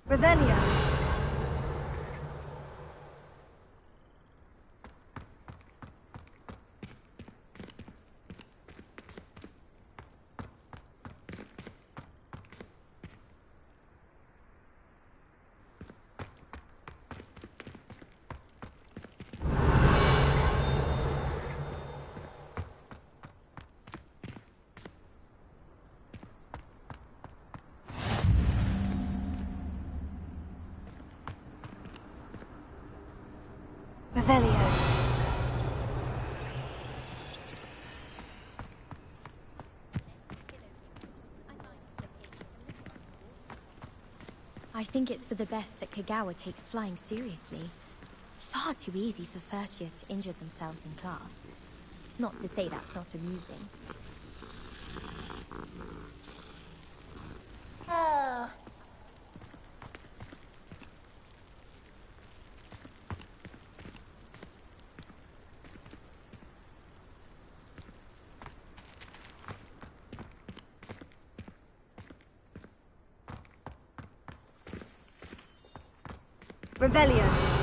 Revelio. Revelio. I think it's for the best that Kagawa takes flying seriously. Far too easy for first years to injure themselves in class. Not to say that's not amusing. Revelio.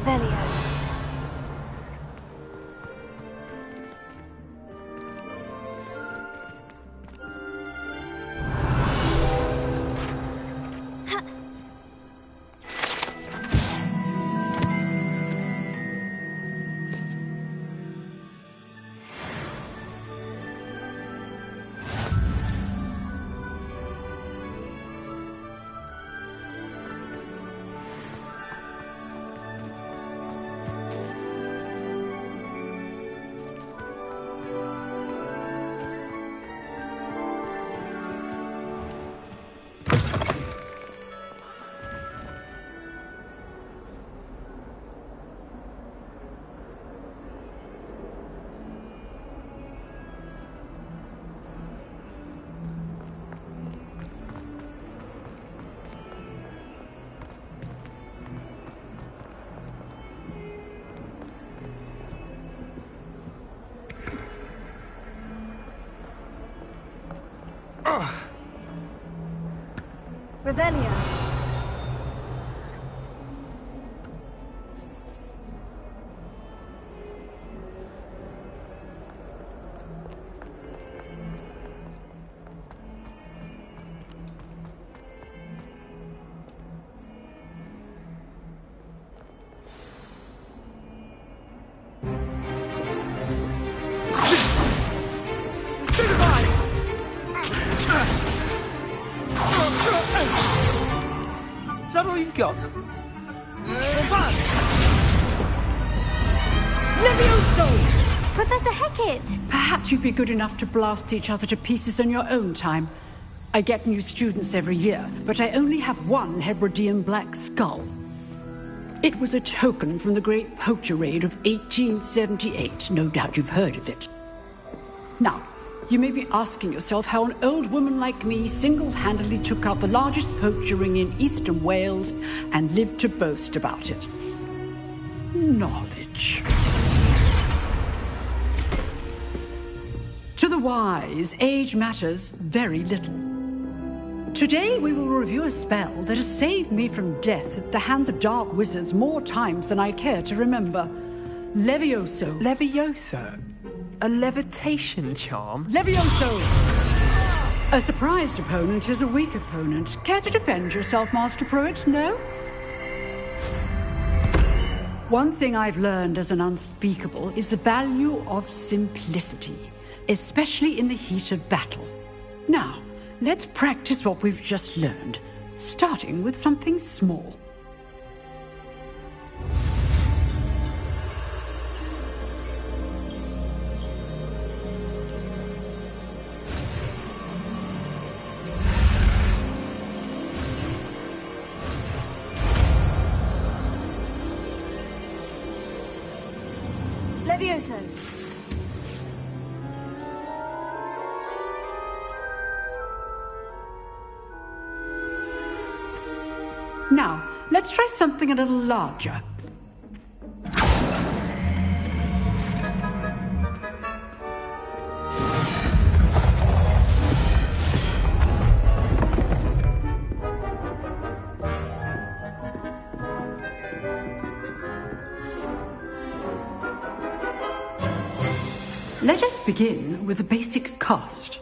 Revelio. Revelio. all you've got? Levioso! Professor Hecat! Perhaps you'd be good enough to blast each other to pieces in your own time. I get new students every year, but I only have one Hebridean black skull. It was a token from the Great Poacher Raid of 1878. No doubt you've heard of it. Now, you may be asking yourself how an old woman like me single-handedly took out the largest poacher ring in eastern Wales and lived to boast about it. Knowledge. To the wise, age matters very little. Today we will review a spell that has saved me from death at the hands of dark wizards more times than I care to remember. Levioso. Levioso? A levitation charm? Levioso! A surprised opponent is a weak opponent. Care to defend yourself, Master Pruitt? No? One thing I've learned as an unspeakable is the value of simplicity, especially in the heat of battle. Now, let's practice what we've just learned, starting with something small. Levioso. Now, let's try something a little larger. Let us begin with the basic cast.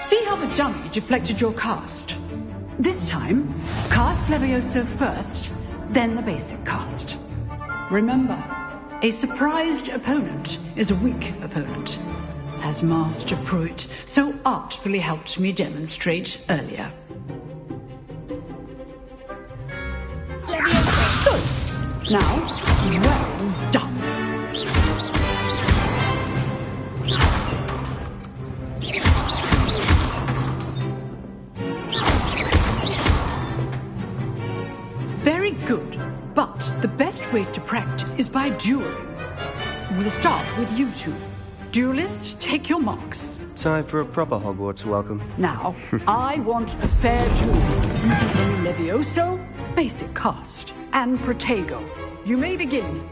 See how the dummy deflected your cast? This time, cast Levioso first, then the basic cast. Remember, a surprised opponent is a weak opponent, as Master Pruitt so artfully helped me demonstrate earlier. Good. Now, well done. Very good. But the best way to practice is by dueling. We'll start with you two. Duelists, take your marks. Time for a proper Hogwarts welcome. Now, I want a fair duel using only Levioso, basic cast, and Protego. You may begin.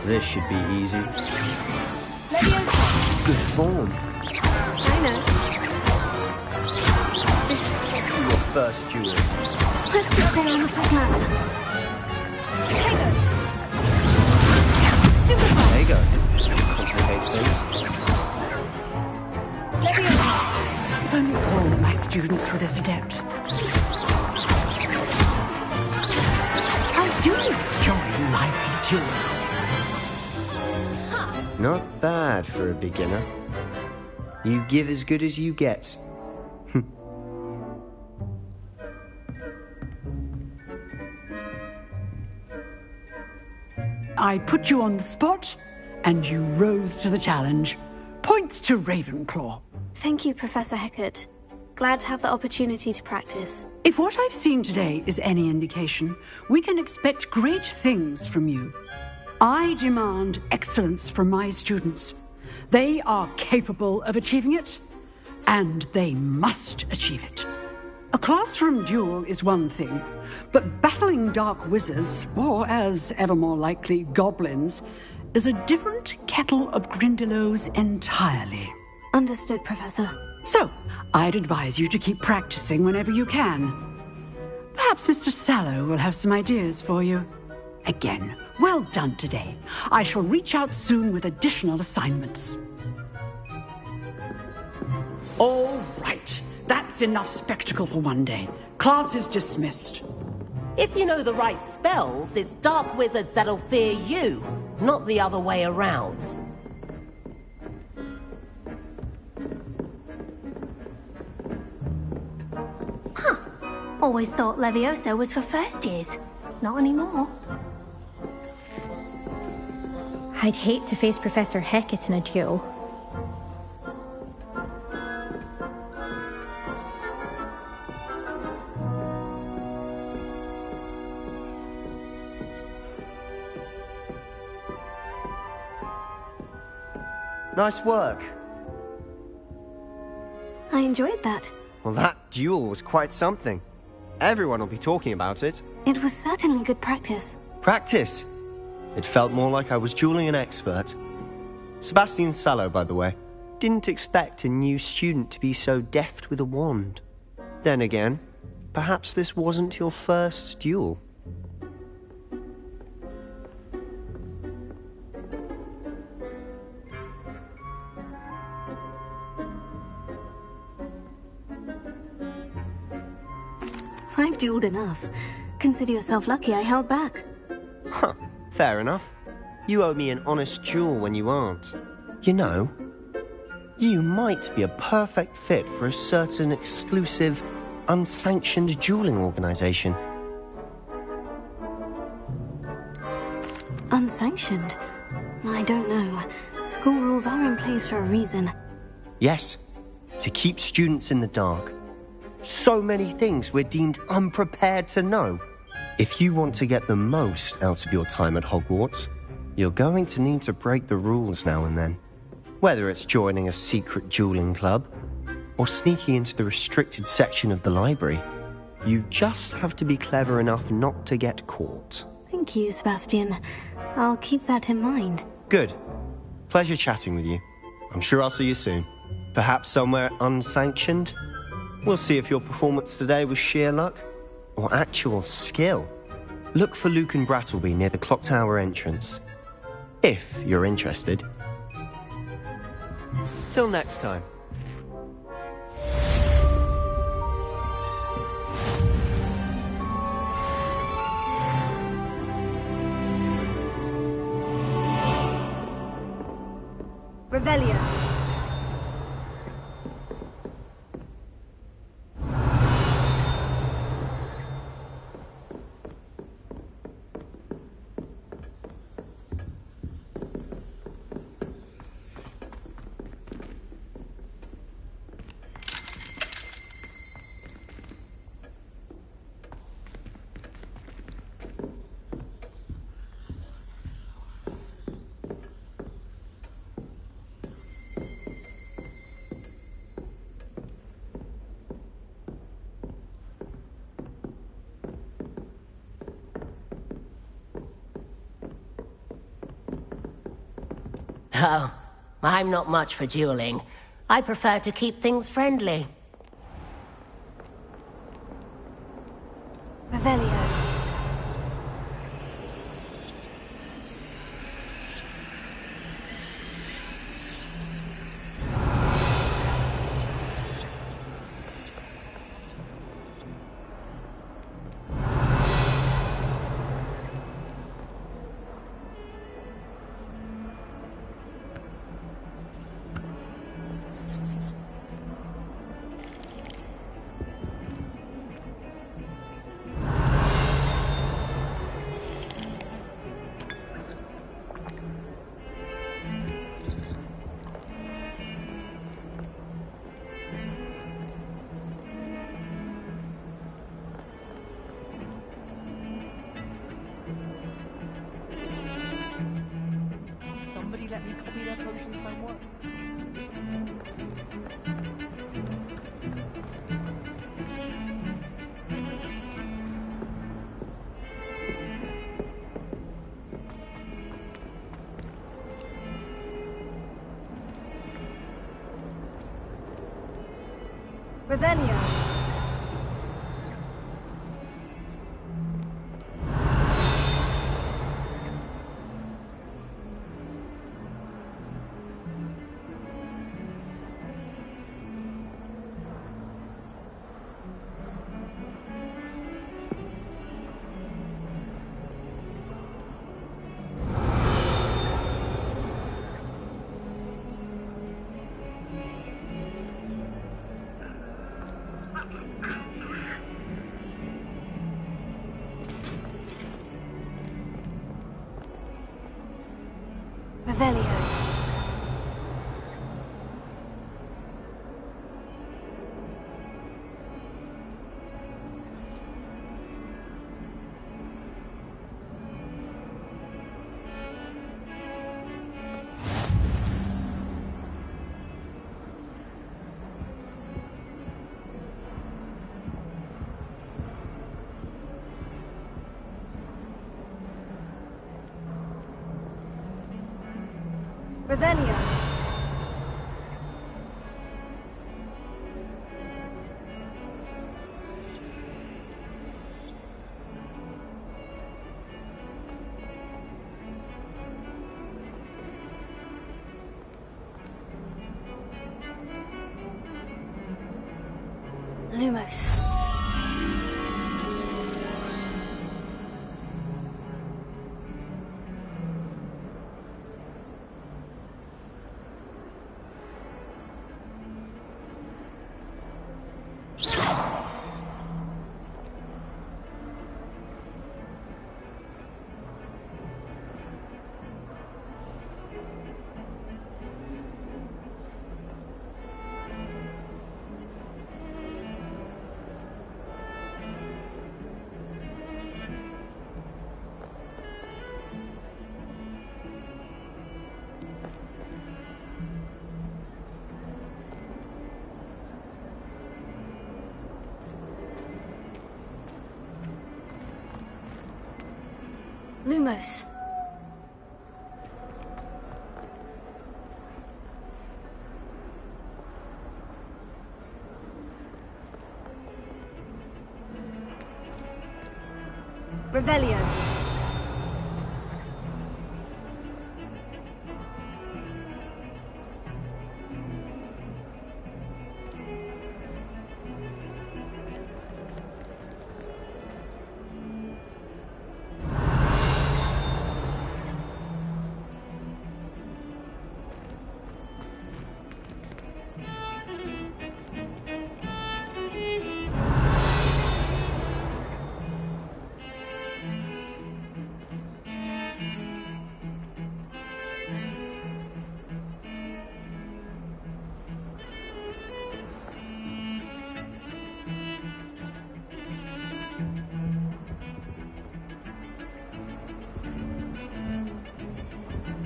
This should be easy. Levioso. Good form. I know. Your first duel. Let's get there on the plan. There you go. Complicates things. Levioso. If only all my students were this adept. I do enjoy lively duel. Not bad for a beginner. You give as good as you get. I put you on the spot, and you rose to the challenge. Points to Ravenclaw. Thank you, Professor Hecat. Glad to have the opportunity to practice. If what I've seen today is any indication, we can expect great things from you. I demand excellence from my students. They are capable of achieving it, and they must achieve it. A classroom duel is one thing, but battling dark wizards, or as ever more likely, goblins, is a different kettle of Grindylows entirely. Understood, Professor. So, I'd advise you to keep practicing whenever you can. Perhaps Mr. Sallow will have some ideas for you. Again, well done today. I shall reach out soon with additional assignments. All right. That's enough spectacle for one day. Class is dismissed. If you know the right spells, it's dark wizards that'll fear you, not the other way around. Always thought Leviosa was for first years. Not anymore. I'd hate to face Professor Hecat in a duel. Nice work. I enjoyed that. Well, that duel was quite something. Everyone will be talking about it. It was certainly good practice. Practice? It felt more like I was dueling an expert. Sebastian Sallow, by the way. Didn't expect a new student to be so deft with a wand. Then again, perhaps this wasn't your first duel. I've dueled enough. Consider yourself lucky I held back. Huh, fair enough. You owe me an honest duel when you aren't. You know, you might be a perfect fit for a certain exclusive, unsanctioned dueling organization. Unsanctioned? I don't know. School rules are in place for a reason. Yes, to keep students in the dark. So many things we're deemed unprepared to know. If you want to get the most out of your time at Hogwarts, you're going to need to break the rules now and then. Whether it's joining a secret dueling club, or sneaking into the restricted section of the library, you just have to be clever enough not to get caught. Thank you, Sebastian. I'll keep that in mind. Good. Pleasure chatting with you. I'm sure I'll see you soon. Perhaps somewhere unsanctioned? We'll see if your performance today was sheer luck or actual skill. Look for Luke and Brattleby near the clock tower entrance, if you're interested. Till next time. Revelio. Oh, I'm not much for dueling. I prefer to keep things friendly. Revelio. Somebody let me copy their potions homework. Revelio. Revelio. Revelio. Lumos. Lumos. Revelio.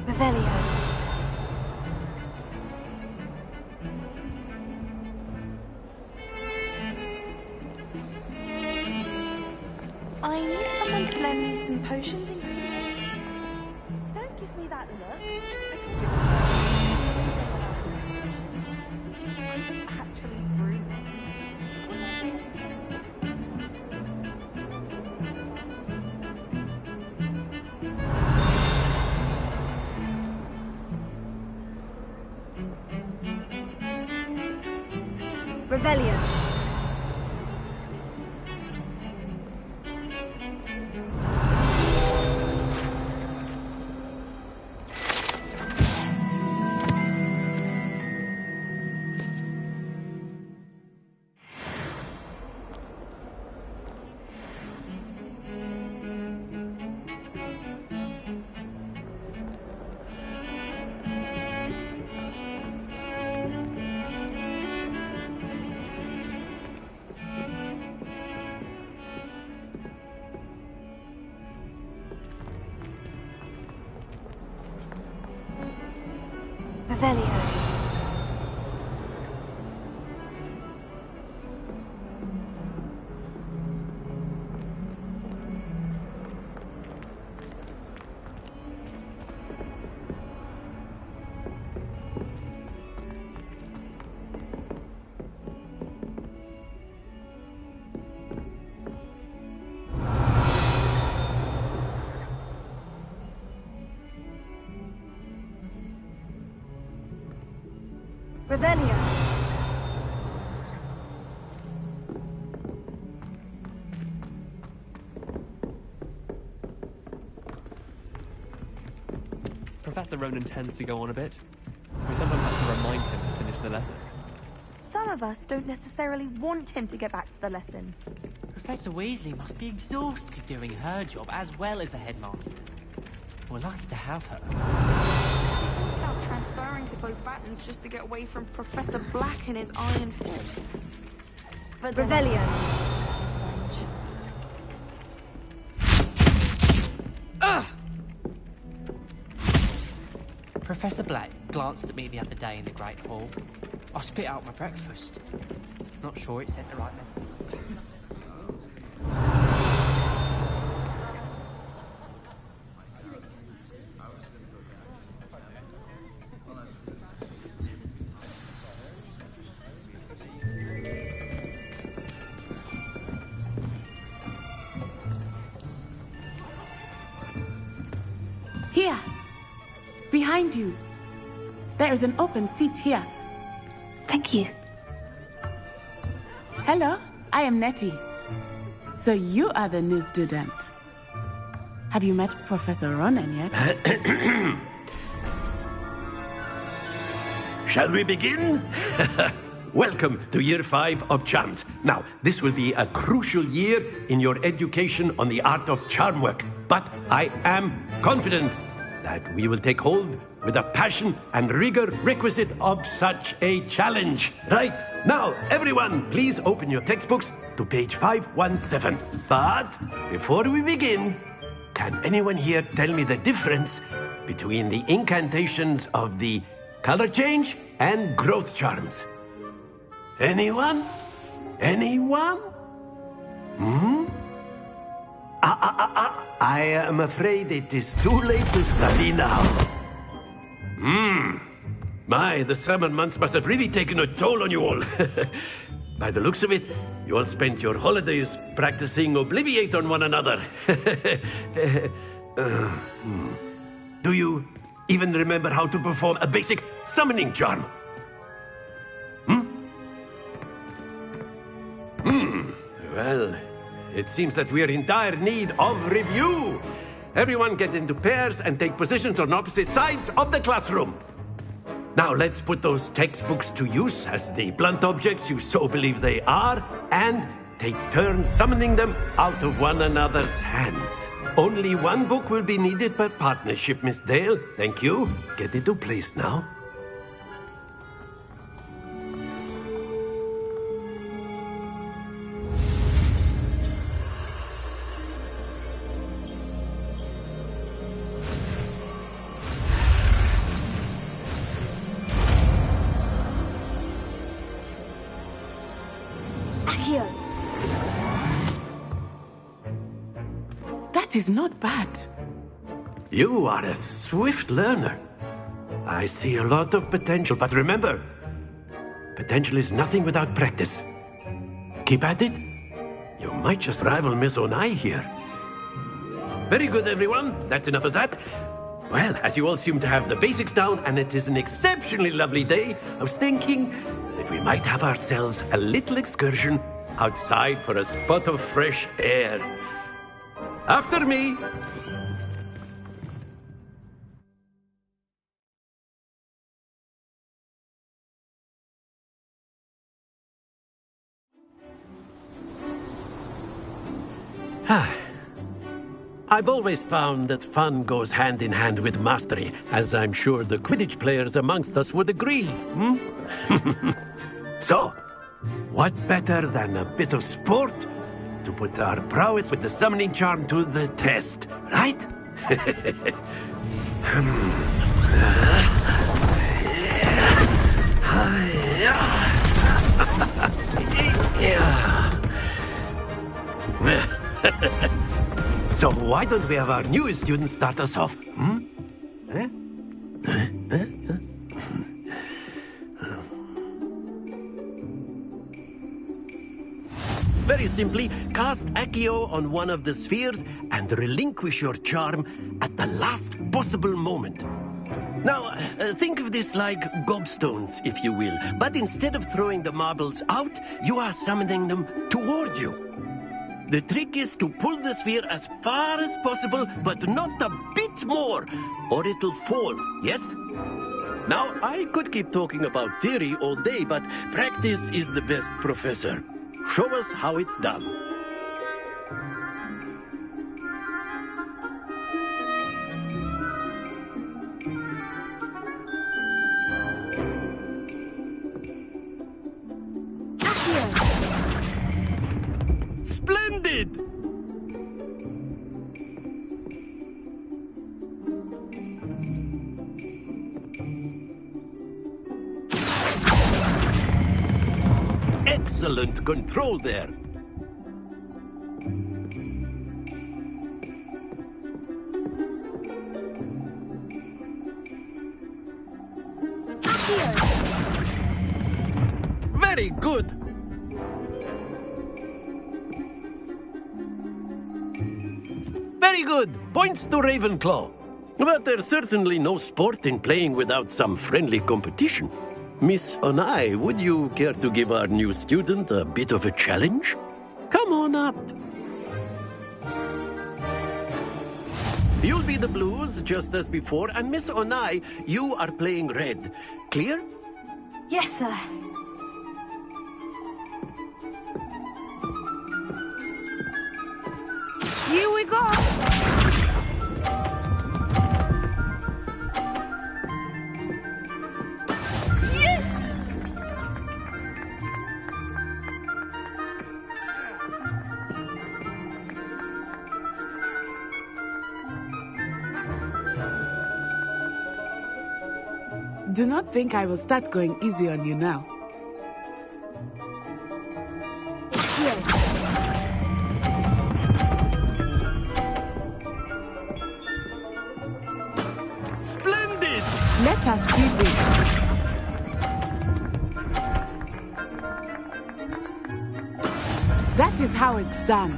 Revelio. I need someone to lend me some potions ingredients. Don't give me that look. I didn't actually brew them. Revelio. Revelio. Revelio. Professor Ronan tends to go on a bit. We sometimes have to remind him to finish the lesson. Some of us don't necessarily want him to get back to the lesson. Professor Weasley must be exhausted doing her job as well as the headmaster's. We're lucky to have her. About transferring to both battens just to get away from Professor Black and his iron fist. But then Revelio. Professor Black glanced at me the other day in the Great Hall. I spit out my breakfast. Not sure it sent the right message. Here. Behind you. There is an open seat here. Thank you. Hello, I am Nettie. So you are the new student. Have you met Professor Ronan yet? Shall we begin? Welcome to Year 5 of Charms. Now, this will be a crucial year in your education on the art of charm work. But I am confident that we will take hold with the passion and rigor requisite of such a challenge. Right, now, everyone, please open your textbooks to page 517. But before we begin, can anyone here tell me the difference between the incantations of the color change and growth charms? Anyone? Anyone? I am afraid it is too late to study now. My, the summer months must have really taken a toll on you all. By the looks of it, you all spent your holidays practicing Obliviate on one another. Do you even remember how to perform a basic summoning charm? Well, it seems that we are in dire need of review. Everyone get into pairs and take positions on opposite sides of the classroom. Now let's put those textbooks to use as the blunt objects you so believe they are, and take turns summoning them out of one another's hands. Only one book will be needed per partnership, Miss Dale. Thank you. Get into place now. That is not bad. You are a swift learner. I see a lot of potential, but remember, potential is nothing without practice. Keep at it. You might just rival Miss Onai here. Very good, everyone. That's enough of that. Well, as you all seem to have the basics down, and it is an exceptionally lovely day, I was thinking that we might have ourselves a little excursion outside for a spot of fresh air. After me. I've always found that fun goes hand in hand with mastery, as I'm sure the Quidditch players amongst us would agree. So, what better than a bit of sport to put our prowess with the summoning charm to the test, right? So why don't we have our newest student start us off? Very simply, cast Accio on one of the spheres and relinquish your charm at the last possible moment. Now, think of this like gobstones, if you will. But instead of throwing the marbles out, you are summoning them toward you. The trick is to pull the sphere as far as possible, but not a bit more, or it'll fall, yes? Now, I could keep talking about theory all day, but practice is the best professor. Show us how it's done. excellent control there. Very good. Very good. Points to Ravenclaw. But there's certainly no sport in playing without some friendly competition. Miss Onai, would you care to give our new student a bit of a challenge? Come on up. You'll be the blues, just as before, and Miss Onai, you are playing red. Clear? Yes, sir. Here we go. Do not think I will start going easy on you now. Splendid! Let us see this. That is how it's done.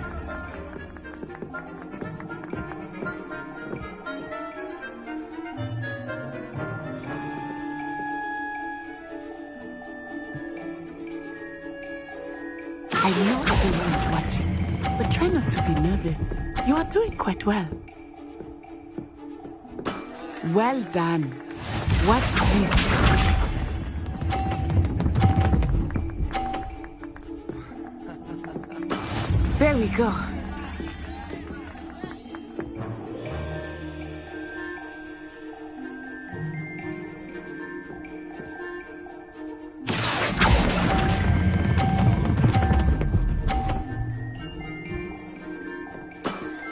I know everyone is watching, but try not to be nervous. You are doing quite well. Well done. Watch this. There we go.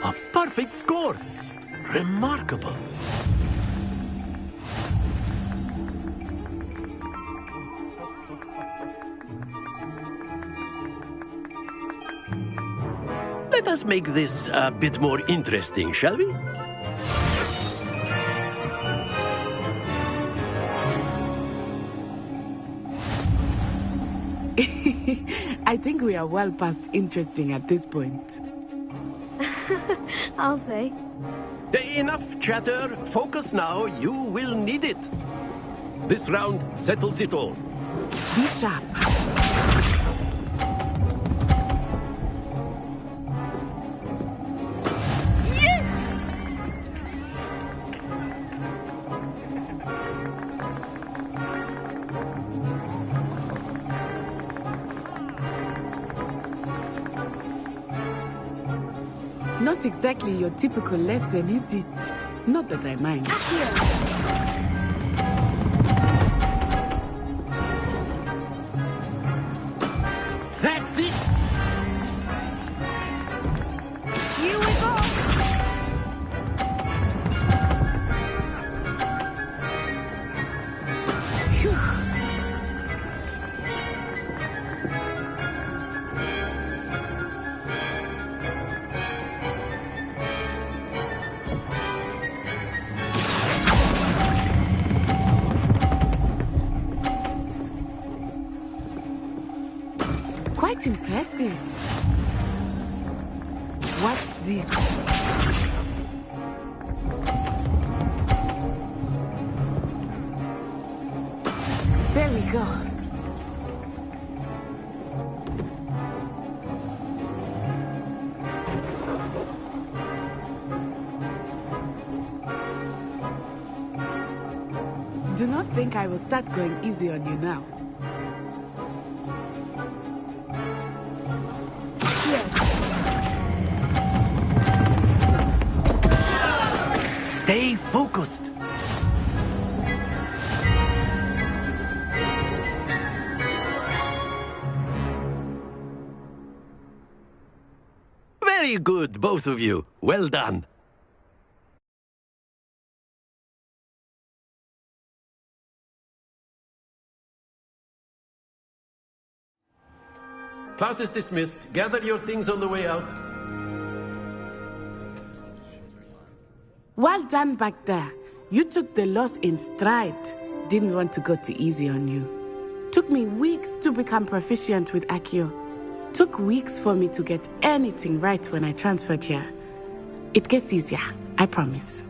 A perfect score. Remarkable. Let us make this a bit more interesting, shall we? I think we are well past interesting at this point. I'll say. Enough chatter. Focus now. You will need it. This round settles it all. Be sharp. Not exactly your typical lesson, is it? Not that I mind. That's it. Here we go. Phew. Quite impressive. Watch this. There we go. Do not think I will start going easy on you now. Stay focused. Very good, both of you. Well done. Class is dismissed. Gather your things on the way out. Well done back there. You took the loss in stride. Didn't want to go too easy on you. Took me weeks to become proficient with Accio. Took weeks for me to get anything right when I transferred here. It gets easier, I promise.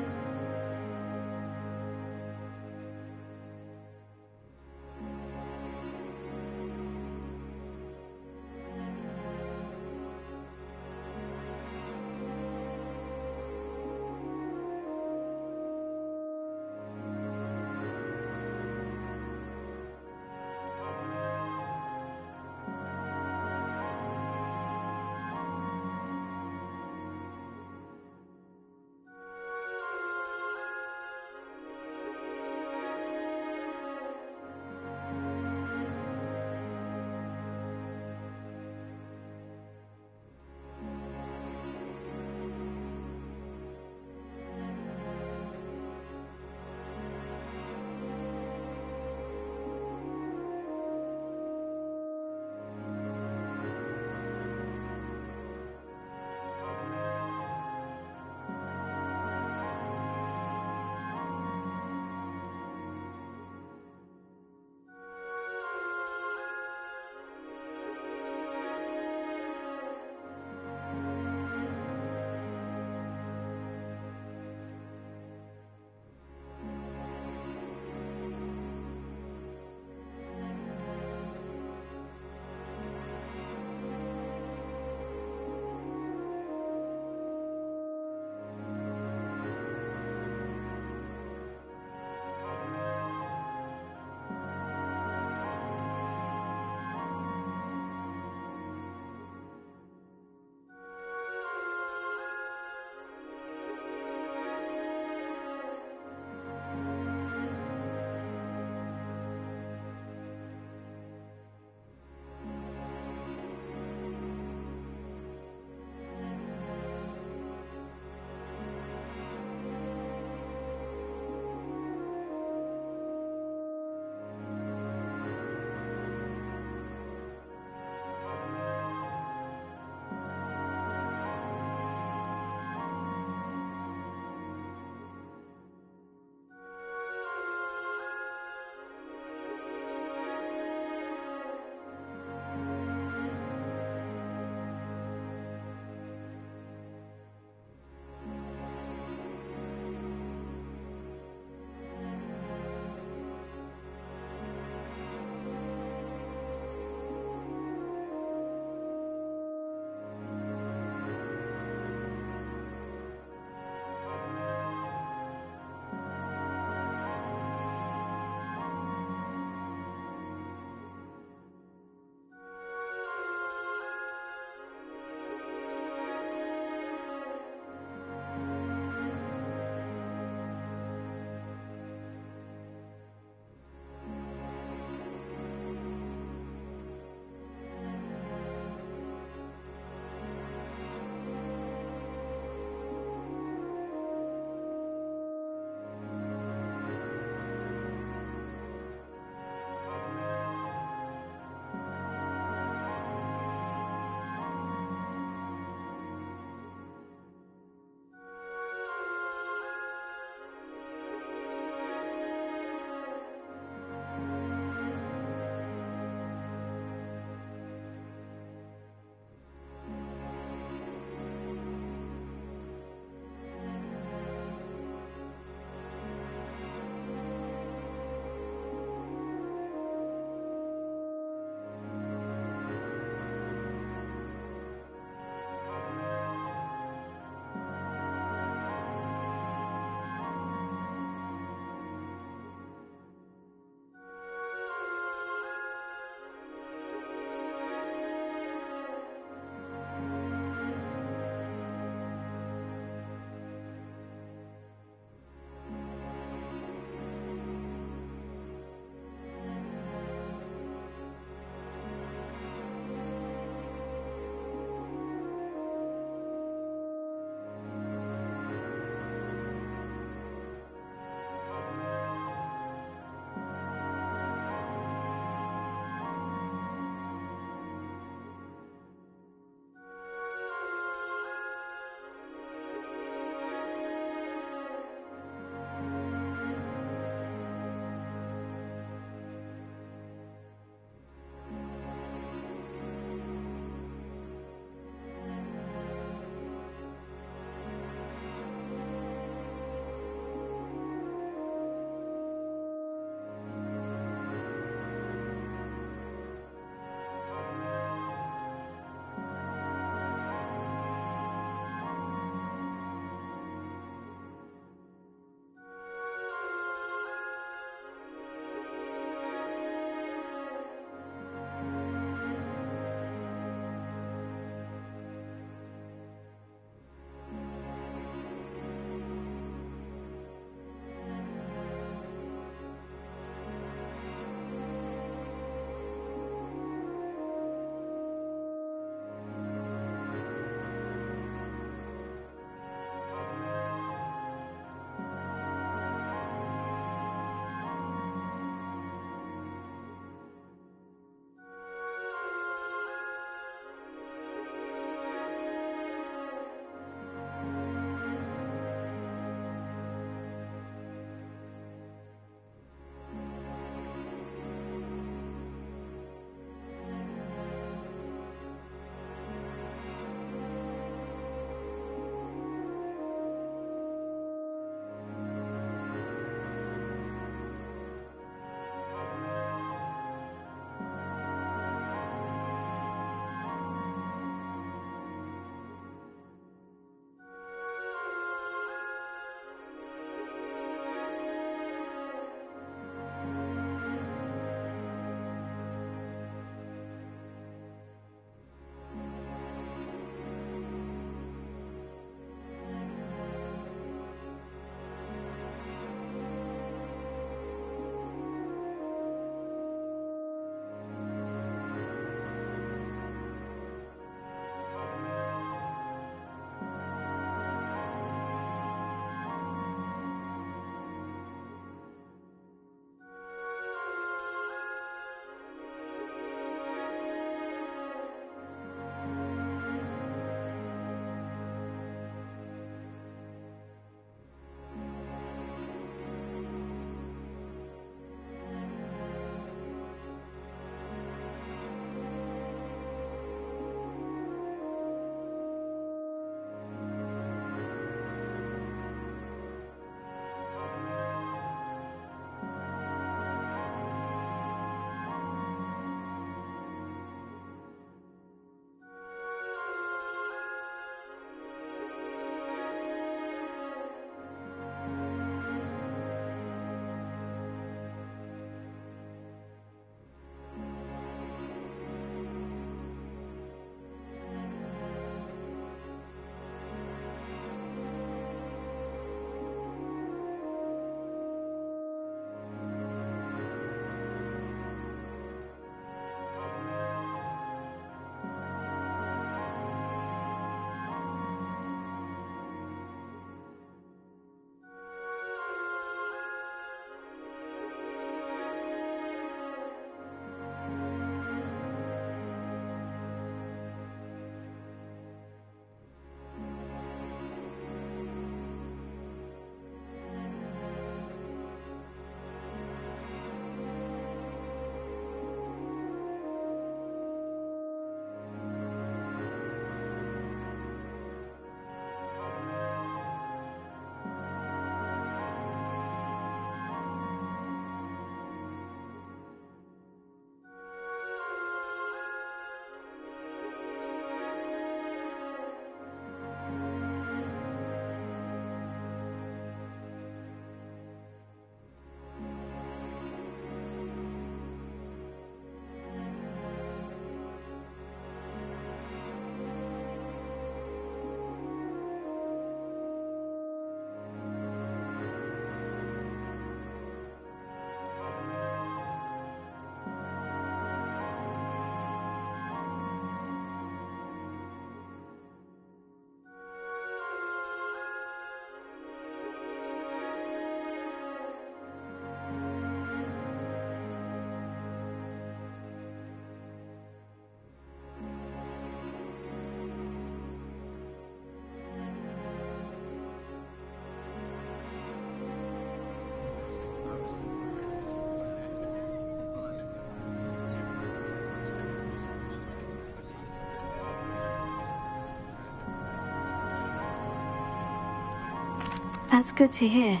That's good to hear.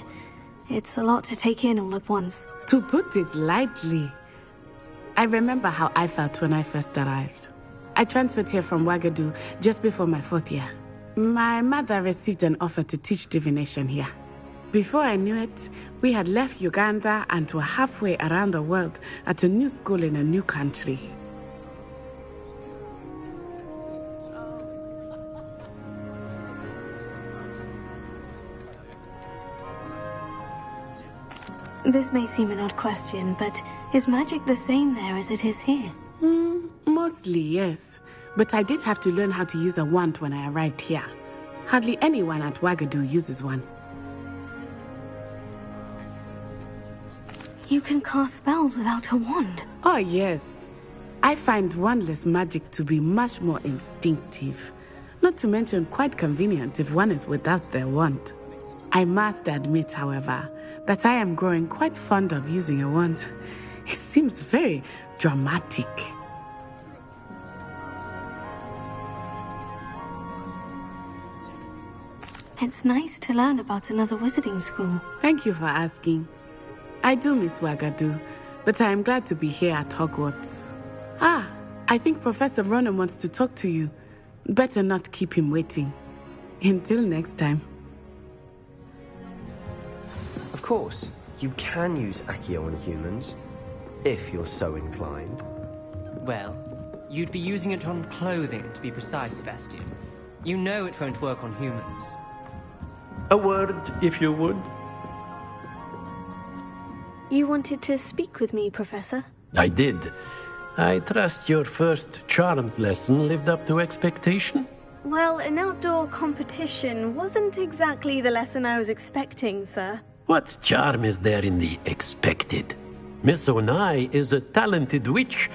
It's a lot to take in all at once. To put it lightly, I remember how I felt when I first arrived. I transferred here from Ouagadougou just before my 4th year. My mother received an offer to teach divination here. Before I knew it, we had left Uganda and were halfway around the world at a new school in a new country. This may seem an odd question, but is magic the same there as it is here? Mostly, yes. But I did have to learn how to use a wand when I arrived here. Hardly anyone at Ouagadougou uses one. You can cast spells without a wand? Oh, yes. I find wandless magic to be much more instinctive. Not to mention quite convenient if one is without their wand. I must admit, however, that I am growing quite fond of using a wand. It seems very dramatic. It's nice to learn about another wizarding school. Thank you for asking. I do miss Ouagadougou, but I am glad to be here at Hogwarts. I think Professor Ronan wants to talk to you. Better not keep him waiting. Until next time. Of course, you can use Accio on humans, if you're so inclined. Well, you'd be using it on clothing, to be precise, Sebastian. You know it won't work on humans. A word, if you would. You wanted to speak with me, Professor? I did. I trust your first charms lesson lived up to expectation? Well, an outdoor competition wasn't exactly the lesson I was expecting, sir. What charm is there in the expected? Miss Onai is a talented witch.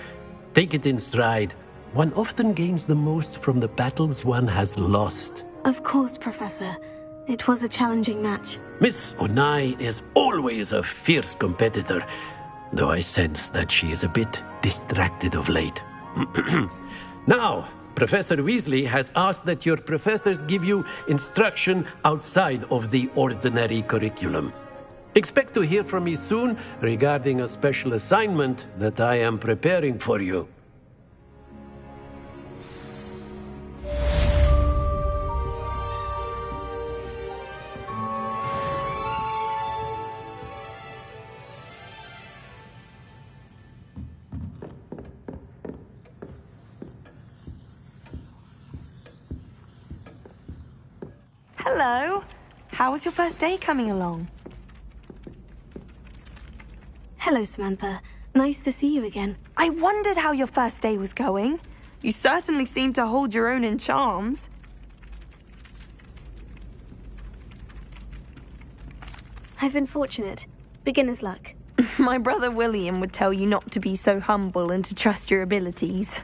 Take it in stride. One often gains the most from the battles one has lost. Of course, Professor. It was a challenging match. Miss Onai is always a fierce competitor, though I sense that she is a bit distracted of late. Now, Professor Weasley has asked that your professors give you instruction outside of the ordinary curriculum. Expect to hear from me soon regarding a special assignment that I am preparing for you. Hello. How was your first day coming along? Hello, Samantha. Nice to see you again. I wondered how your first day was going. You certainly seem to hold your own in charms. I've been fortunate. Beginner's luck. My brother William would tell you not to be so humble and to trust your abilities.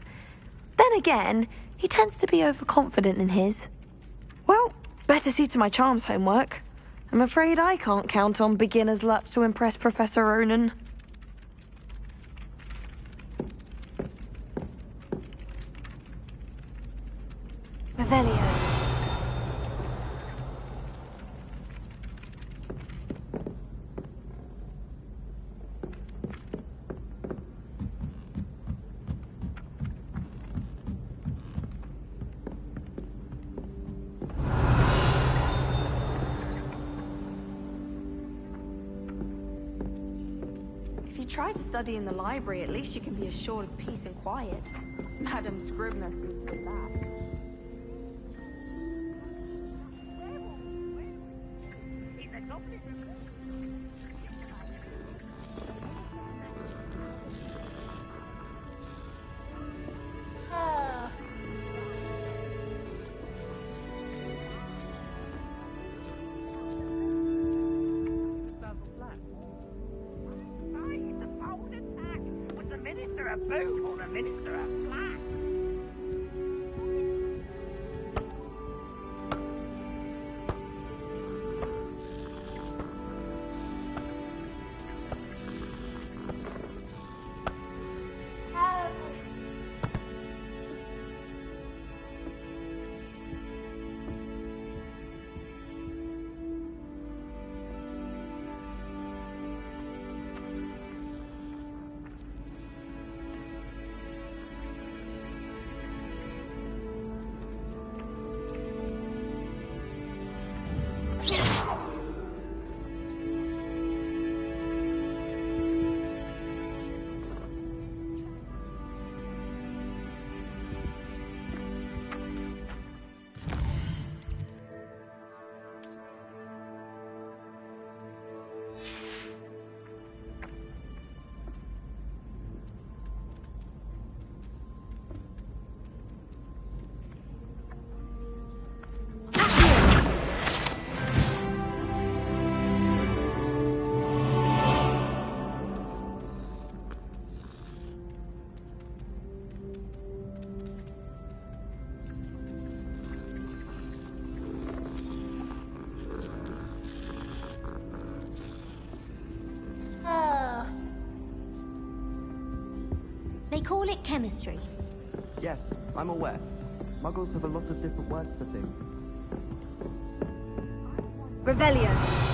Then again, he tends to be overconfident in his. Well, better see to my charms homework. I'm afraid I can't count on beginner's luck to impress Professor Ronan. Revelio. If you try to study in the library, at least you can be assured of peace and quiet. Madam Scribner seems to that. They call it chemistry. Yes, I'm aware. Muggles have a lot of different words for things. Revelio.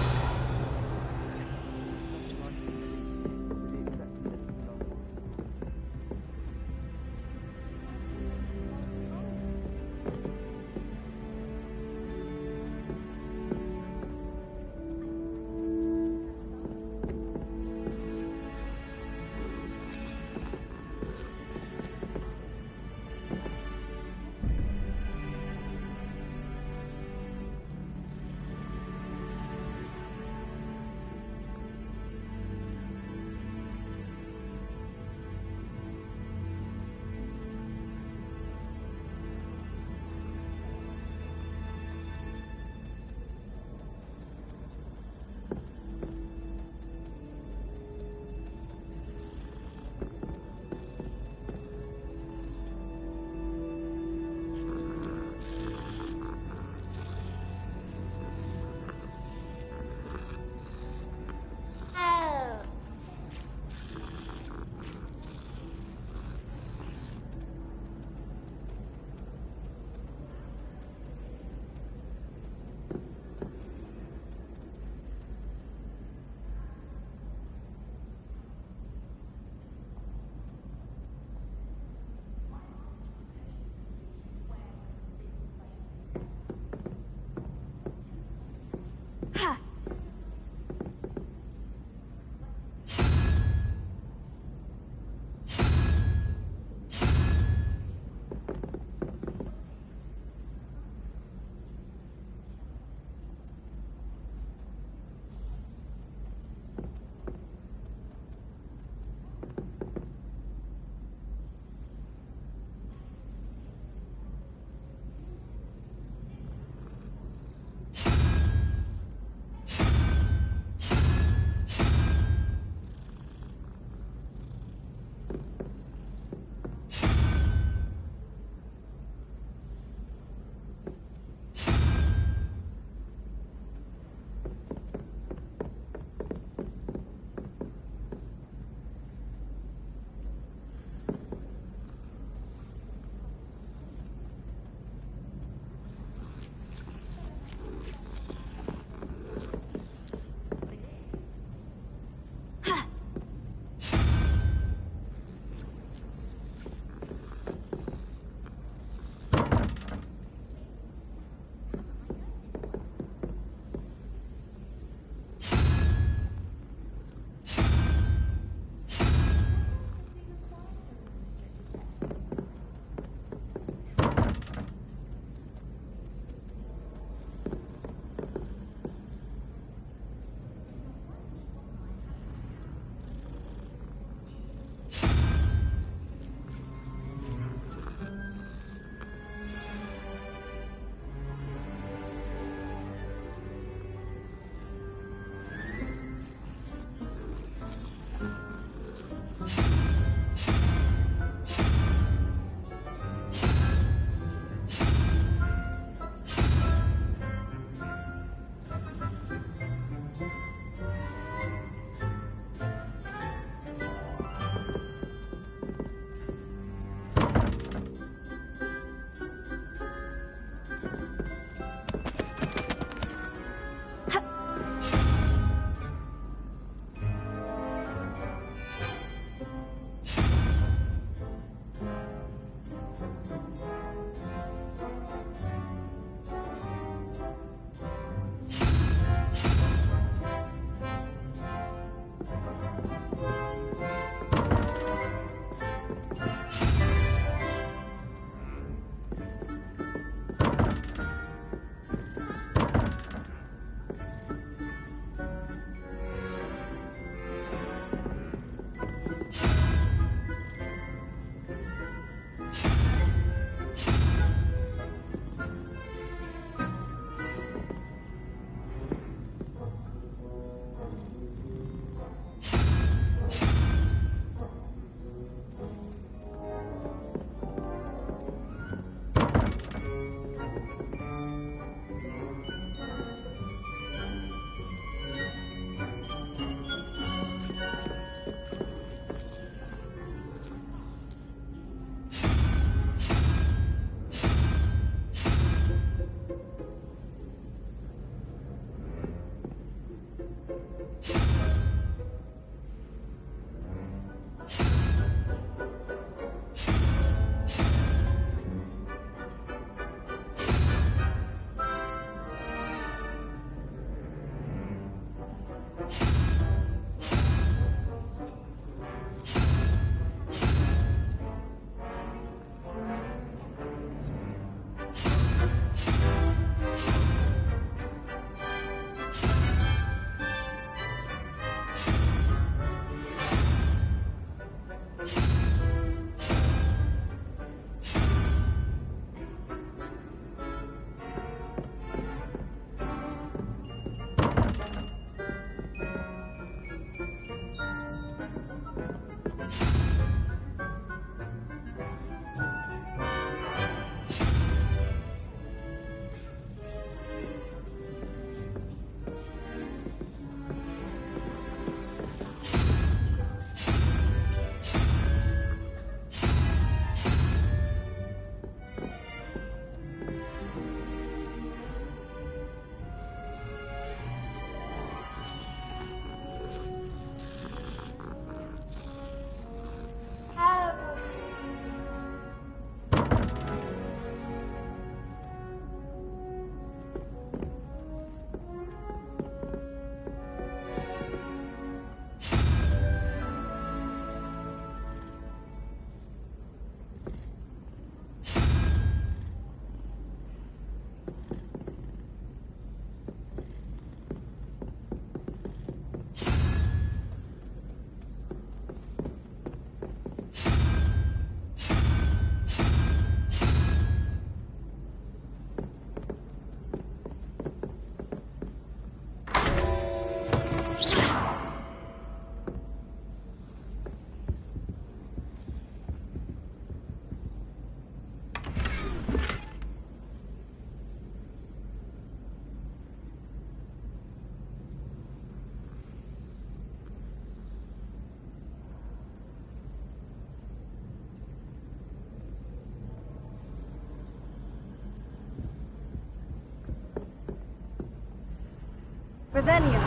Revelio.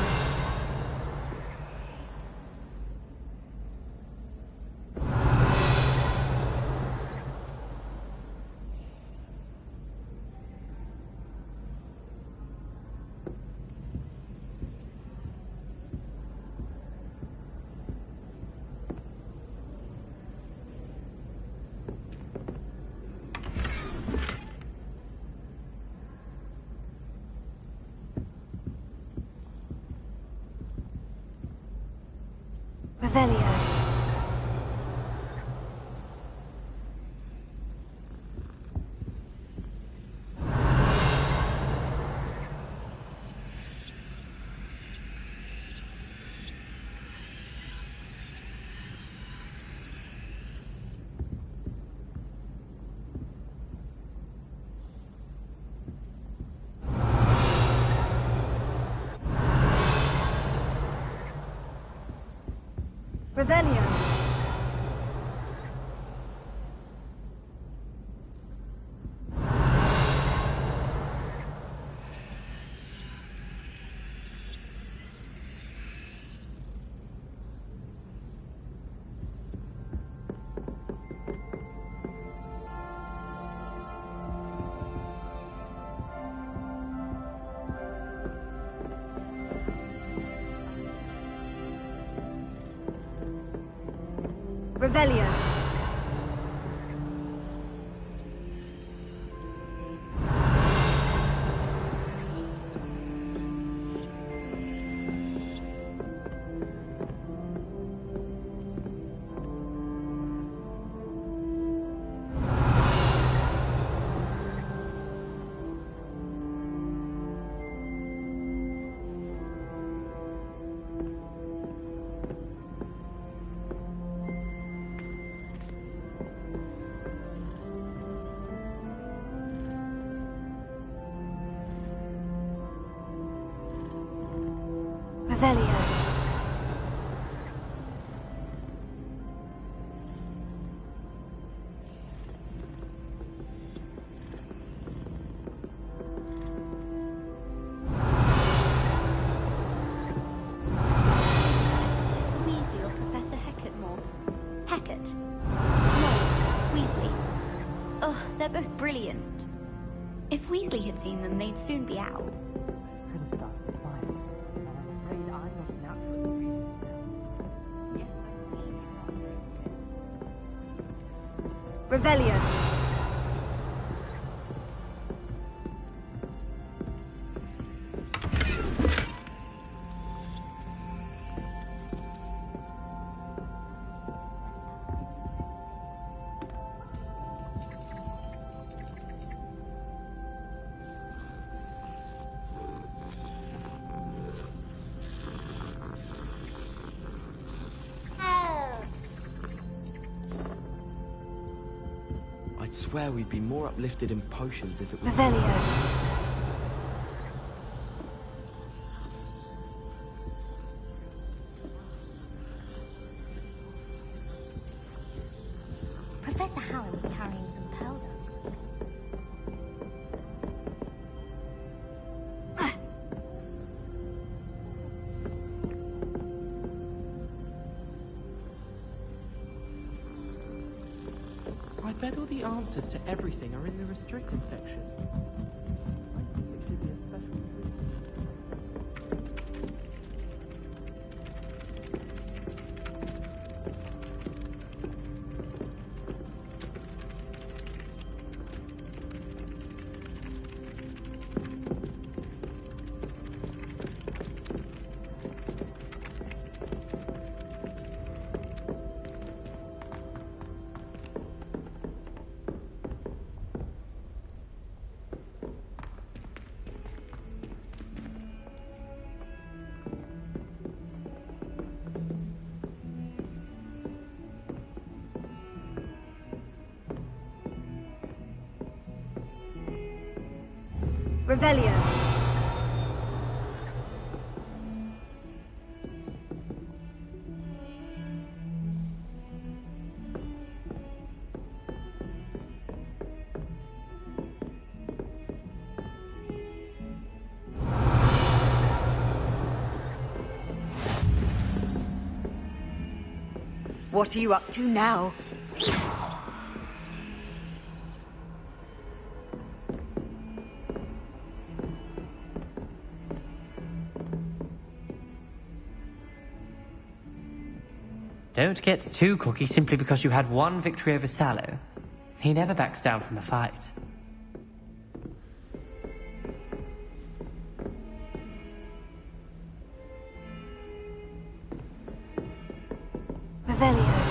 Revelio. Revelio. Revelio. Revelio. Weasley or Professor Hackett? No, Weasley. Ugh, they're both brilliant. If Weasley had seen them, they'd soon be out. Revelio. I'd swear we'd be more uplifted in potions if it was... Revelio. Professor Howard was carrying some powder. I bet all the answers to everything are in the restricted section. I think it should be a special Revelio. What are you up to now? Don't get too cocky simply because you had one victory over Sallow. He never backs down from a fight. Revelio.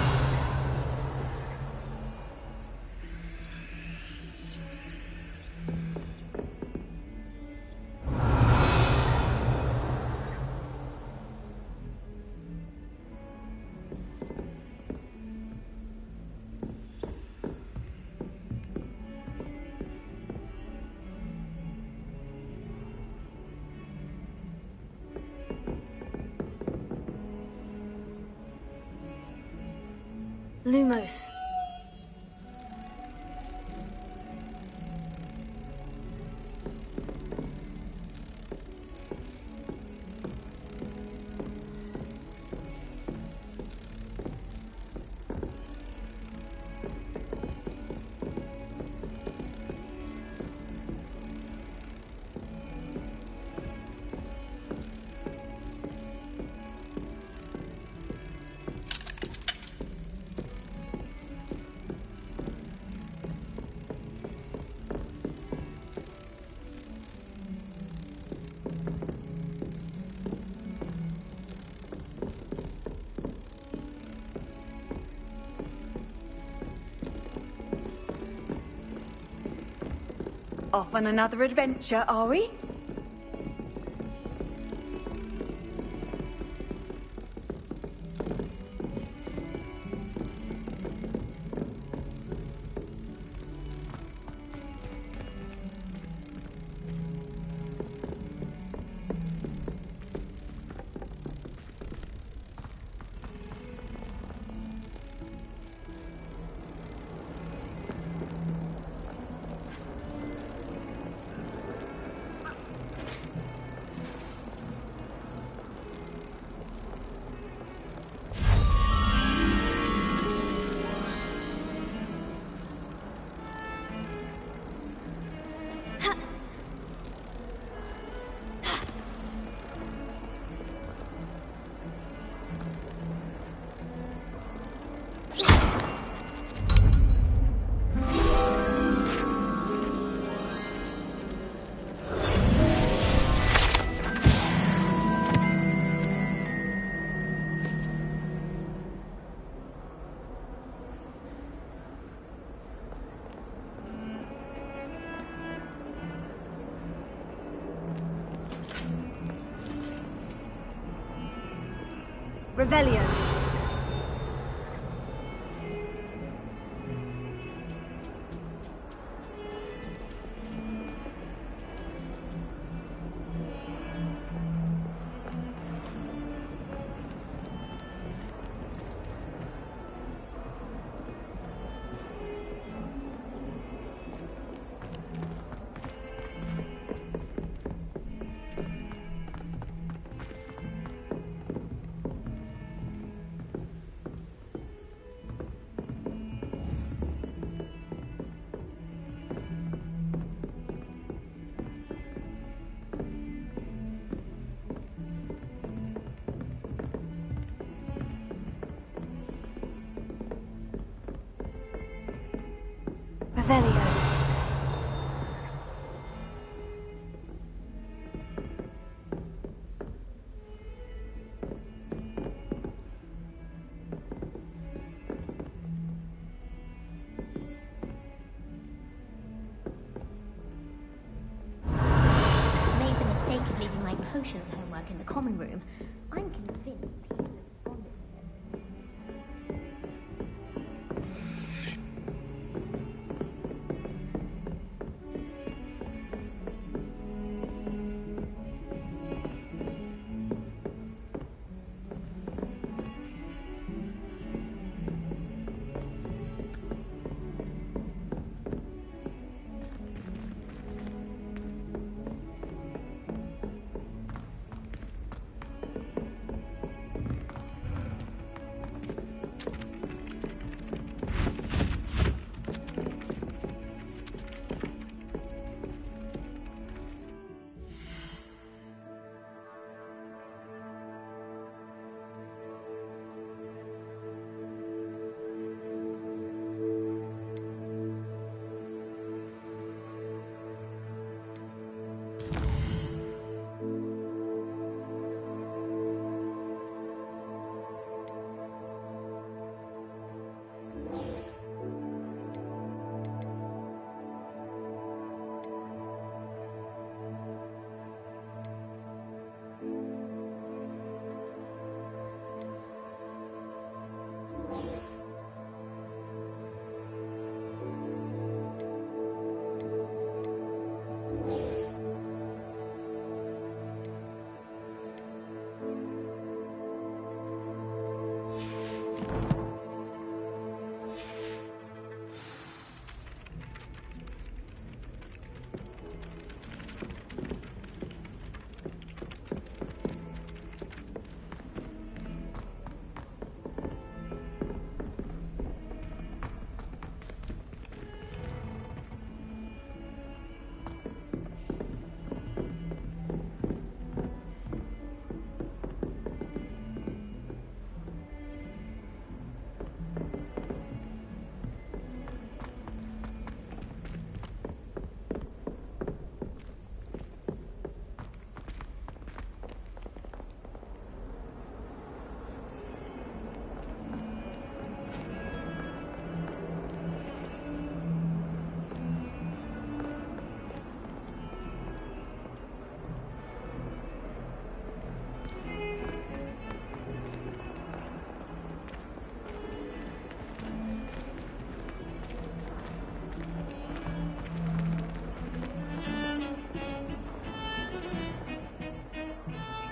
Lumos. Off on another adventure, are we? Revelio. Revelio. Made the mistake of leaving my potions homework in the common room. I'm convinced he responded to it.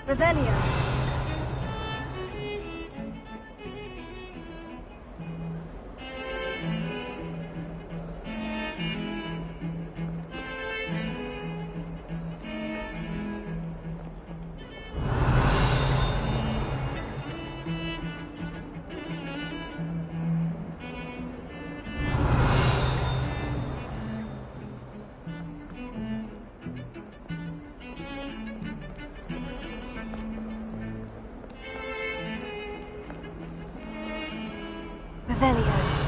Revelio. Revelio.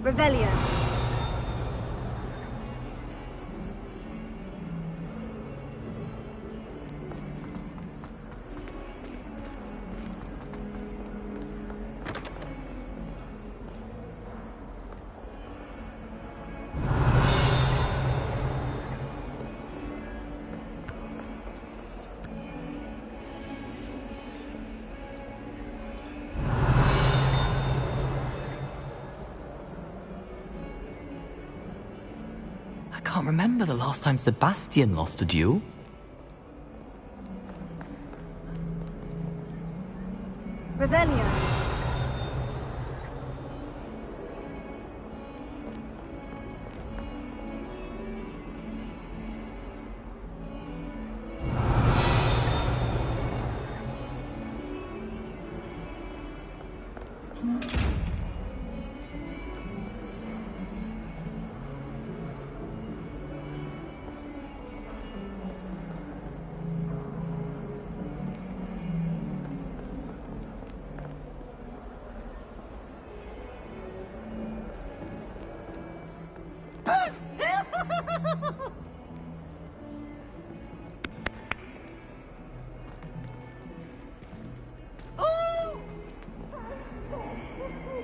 Revelio. I can't remember the last time Sebastian lost a duel. Revelio.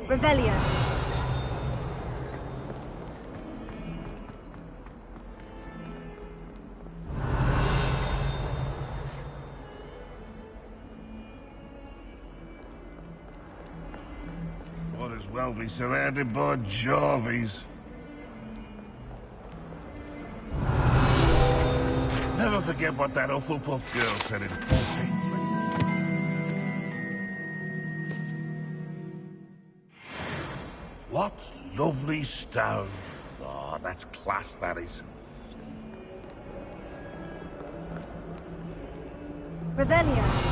Revelio. Might as well be surrounded by Jarvies. Never forget what that Hufflepuff girl said in 14. What lovely stone. Oh, that's class, that is. Revelio.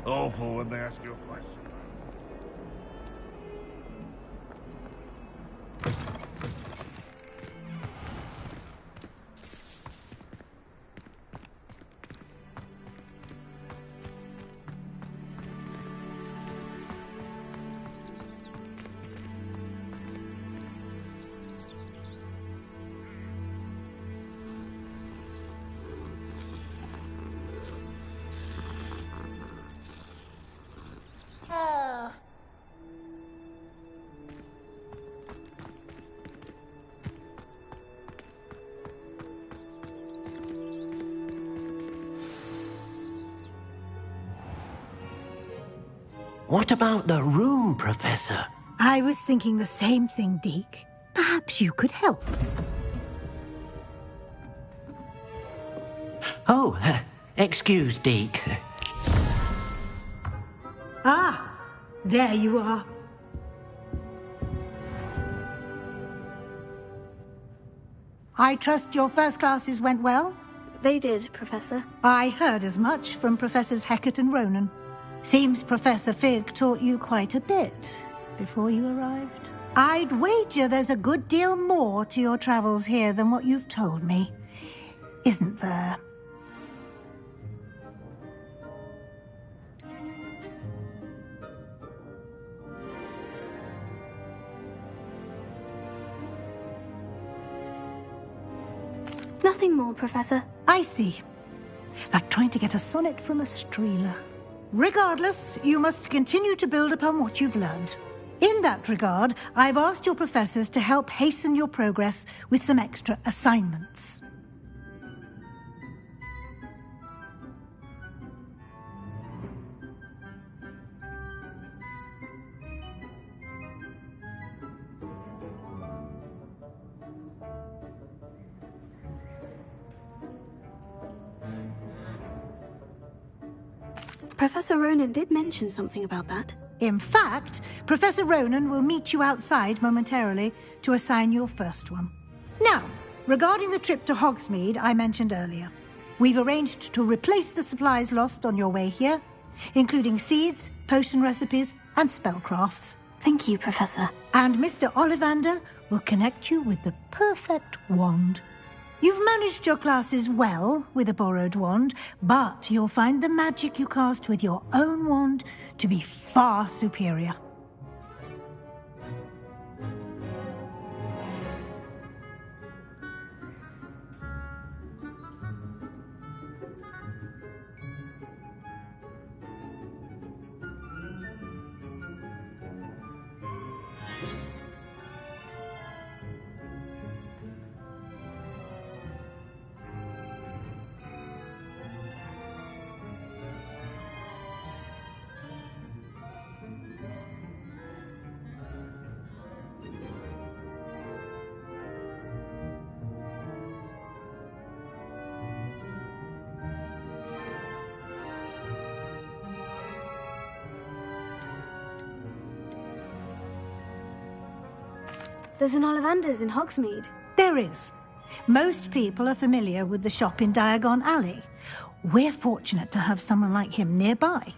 Awful when they ask you a question. What about the room, Professor? I was thinking the same thing, Deke. Perhaps you could help. Oh, excuse, Deke. Ah, there you are. I trust your first classes went well? They did, Professor. I heard as much from Professors Hecat and Ronan. Seems Professor Fig taught you quite a bit before you arrived. I'd wager there's a good deal more to your travels here than what you've told me. Isn't there? Nothing more, Professor. I see. Like trying to get a sonnet from a streeler. Regardless, you must continue to build upon what you've learned. In that regard, I've asked your professors to help hasten your progress with some extra assignments. Professor Ronan did mention something about that. In fact, Professor Ronan will meet you outside momentarily to assign your first one. Now, regarding the trip to Hogsmeade I mentioned earlier, we've arranged to replace the supplies lost on your way here, including seeds, potion recipes, and spellcrafts. Thank you, Professor. And Mr. Ollivander will connect you with the perfect wand. You've managed your classes well with a borrowed wand, but you'll find the magic you cast with your own wand to be far superior. There's an Ollivander's in Hogsmeade. There is. Most people are familiar with the shop in Diagon Alley. We're fortunate to have someone like him nearby.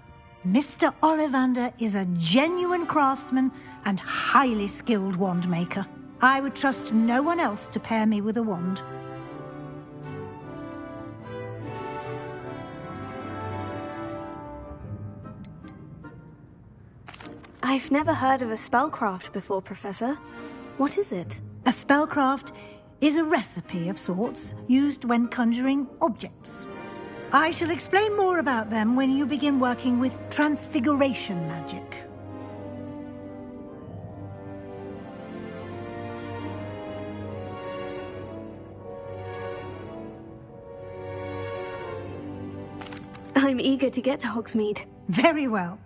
Mr. Ollivander is a genuine craftsman and highly skilled wand maker. I would trust no one else to pair me with a wand. I've never heard of a spellcraft before, Professor. What is it? A spellcraft is a recipe of sorts used when conjuring objects. I shall explain more about them when you begin working with transfiguration magic. I'm eager to get to Hogsmeade. Very well.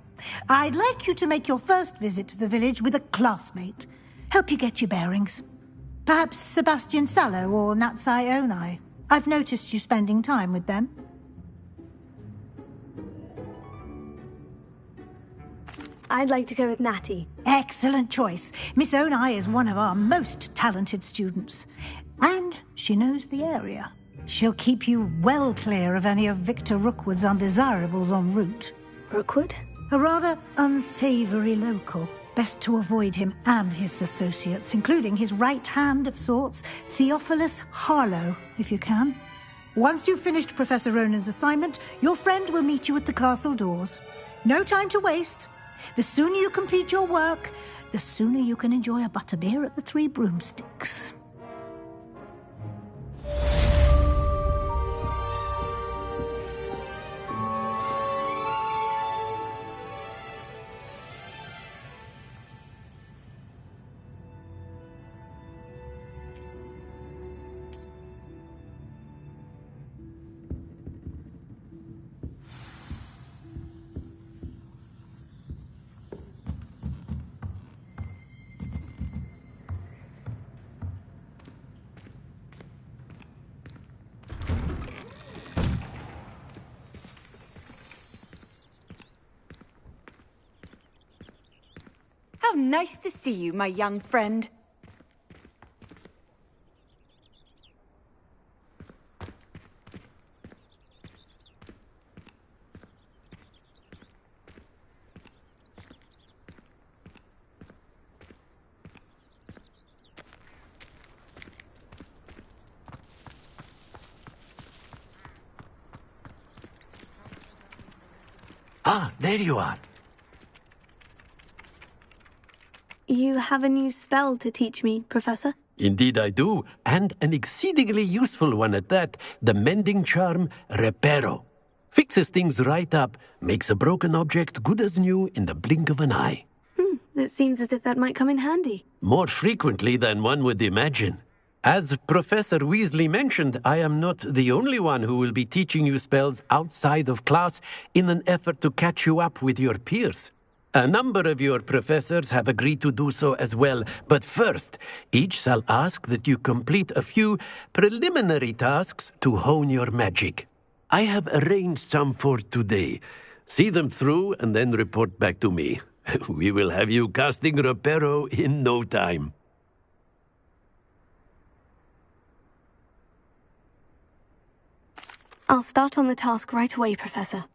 I'd like you to make your first visit to the village with a classmate. Help you get your bearings. Perhaps Sebastian Sallow or Natsai Onai. I've noticed you spending time with them. I'd like to go with Natty. Excellent choice. Miss Onai is one of our most talented students. And she knows the area. She'll keep you well clear of any of Victor Rookwood's undesirables en route. Rookwood? A rather unsavoury local. Best to avoid him and his associates, including his right hand of sorts, Theophilus Harlow, if you can. Once you've finished Professor Ronan's assignment, your friend will meet you at the castle doors. No time to waste. The sooner you complete your work, the sooner you can enjoy a butterbeer at the Three Broomsticks. How nice to see you, my young friend. Ah, there you are. You have a new spell to teach me, Professor? Indeed I do, and an exceedingly useful one at that. The mending charm, Reparo. Fixes things right up, makes a broken object good as new in the blink of an eye. It seems as if that might come in handy. More frequently than one would imagine. As Professor Weasley mentioned, I am not the only one who will be teaching you spells outside of class in an effort to catch you up with your peers. A number of your professors have agreed to do so as well, but first, each shall ask that you complete a few preliminary tasks to hone your magic. I have arranged some for today. See them through and then report back to me. We will have you casting Reparo in no time. I'll start on the task right away, Professor.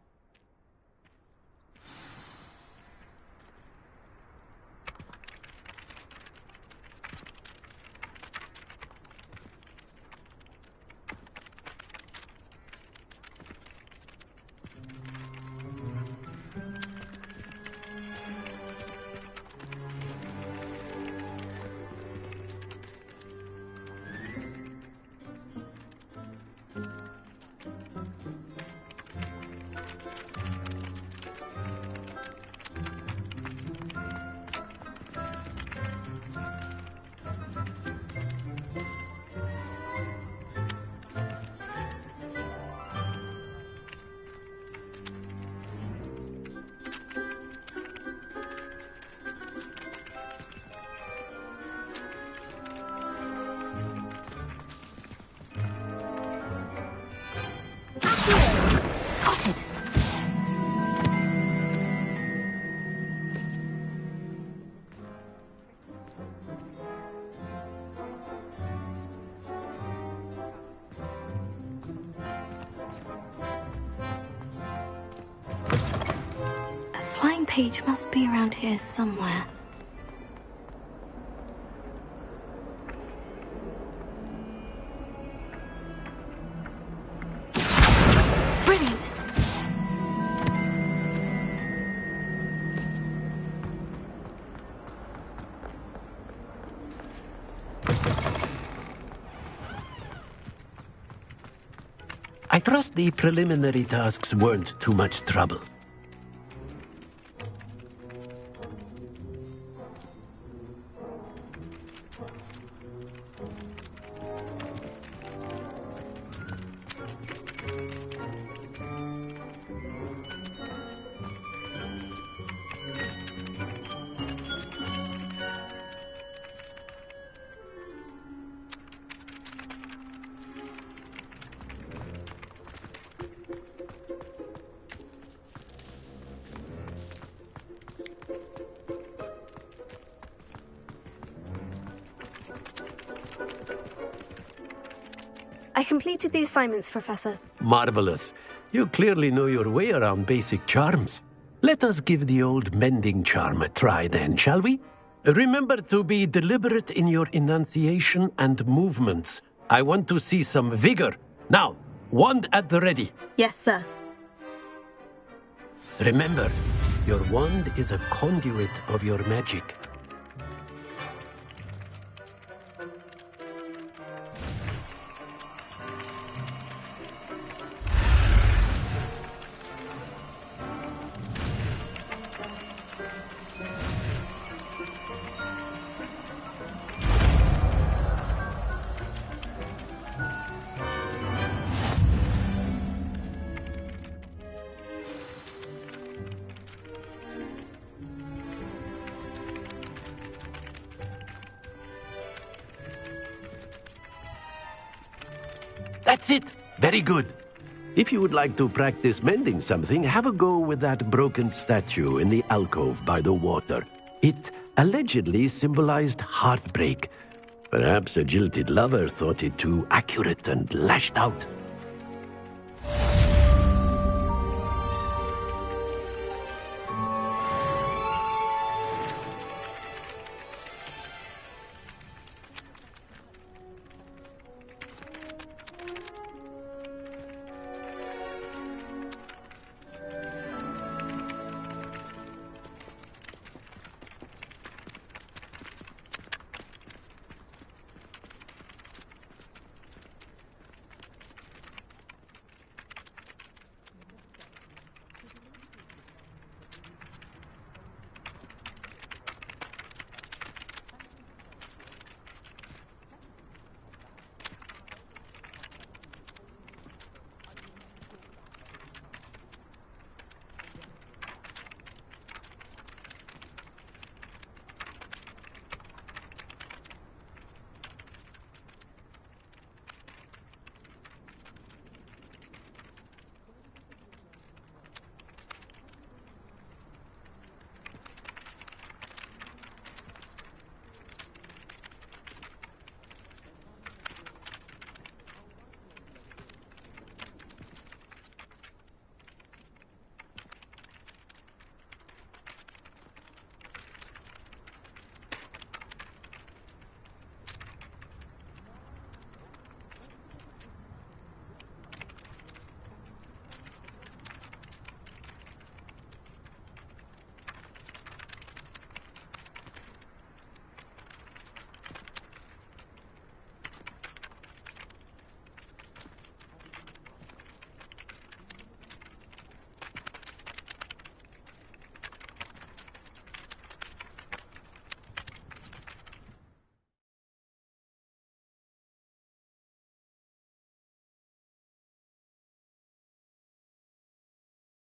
Page must be around here somewhere. Brilliant! I trust the preliminary tasks weren't too much trouble. I completed the assignments, Professor. Marvelous. You clearly know your way around basic charms. Let us give the old mending charm a try then, shall we? Remember to be deliberate in your enunciation and movements. I want to see some vigor. Now, wand at the ready. Yes, sir. Remember, your wand is a conduit of your magic. That's it. Very good. If you would like to practice mending something, have a go with that broken statue in the alcove by the water. It allegedly symbolized heartbreak. Perhaps a jilted lover thought it too accurate and lashed out.